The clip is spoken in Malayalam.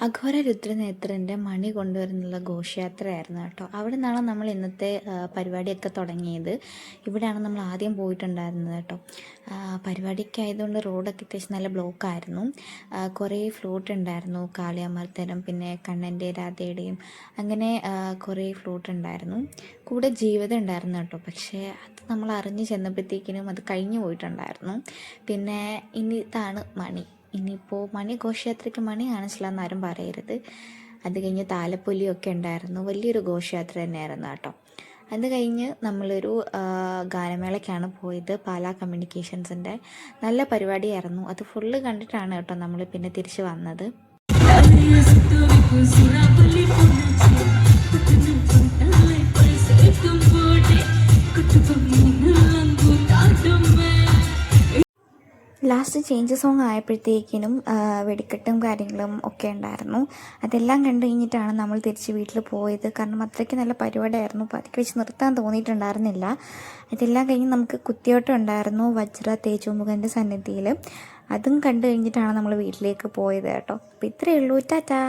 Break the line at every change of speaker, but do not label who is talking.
അഘോര രുദ്രനേത്രൻ്റെ മണി കൊണ്ടുവരുന്നുള്ള ഘോഷയാത്രയായിരുന്നു കേട്ടോ. അവിടെ നിന്നാണ് നമ്മൾ ഇന്നത്തെ പരിപാടിയൊക്കെ തുടങ്ങിയത്. ഇവിടെയാണ് നമ്മൾ ആദ്യം പോയിട്ടുണ്ടായിരുന്നത് കേട്ടോ. പരിപാടിയൊക്കെ ആയതുകൊണ്ട് റോഡൊക്കെ അത്യാവശ്യം നല്ല ബ്ലോക്കായിരുന്നു. കുറേ ഫ്ലോട്ട് ഉണ്ടായിരുന്നു, കാളിയാമർത്തനം, പിന്നെ കണ്ണൻ്റെ രാധയുടെയും അങ്ങനെ കുറേ ഫ്ലോട്ട് ഉണ്ടായിരുന്നു. കൂടെ ജീവിതം ഉണ്ടായിരുന്നു കേട്ടോ. പക്ഷേ അത് നമ്മൾ അറിഞ്ഞ് ചെന്നപ്പോഴത്തേക്കിനും അത് കഴിഞ്ഞു പോയിട്ടുണ്ടായിരുന്നു. പിന്നെ ഇനി ഇതാണ് മണി. ഇനിയിപ്പോൾ മണി ഘോഷയാത്രയ്ക്ക് മണി കാണിച്ചില്ല എന്നാരും പറയരുത്. അത് കഴിഞ്ഞ് താലപ്പൊലിയൊക്കെ ഉണ്ടായിരുന്നു. വലിയൊരു ഘോഷയാത്ര തന്നെയായിരുന്നു കേട്ടോ. അത് കഴിഞ്ഞ് നമ്മളൊരു ഗാനമേളയ്ക്കാണ് പോയത്, പാലാ കമ്മ്യൂണിക്കേഷൻസിൻ്റെ. നല്ല പരിപാടിയായിരുന്നു. അത് ഫുള്ള് കണ്ടിട്ടാണ് കേട്ടോ നമ്മൾ പിന്നെ തിരിച്ച് വന്നത്. ലാസ്റ്റ് ചേഞ്ച് സോങ് ആയപ്പോഴത്തേക്കിനും വെടിക്കെട്ടും കാര്യങ്ങളും ഒക്കെ ഉണ്ടായിരുന്നു. അതെല്ലാം കണ്ടു കഴിഞ്ഞിട്ടാണ് നമ്മൾ തിരിച്ച് വീട്ടിൽ പോയത്. കാരണം അത്രയ്ക്ക് നല്ല പരിപാടിയായിരുന്നു. അപ്പോൾ അതൊക്കെ വെച്ച് നിർത്താൻ തോന്നിയിട്ടുണ്ടായിരുന്നില്ല. ഇതെല്ലാം കഴിഞ്ഞ് നമുക്ക് കുത്തിയോട്ടം ഉണ്ടായിരുന്നു വജ്ര തേജോമുഖൻ്റെ സന്നിധിയിൽ. അതും കണ്ടു കഴിഞ്ഞിട്ടാണ് നമ്മൾ വീട്ടിലേക്ക് പോയത് കേട്ടോ. അപ്പോൾ ഇത്രയേ ഉള്ളൂ. ടാറ്റാ.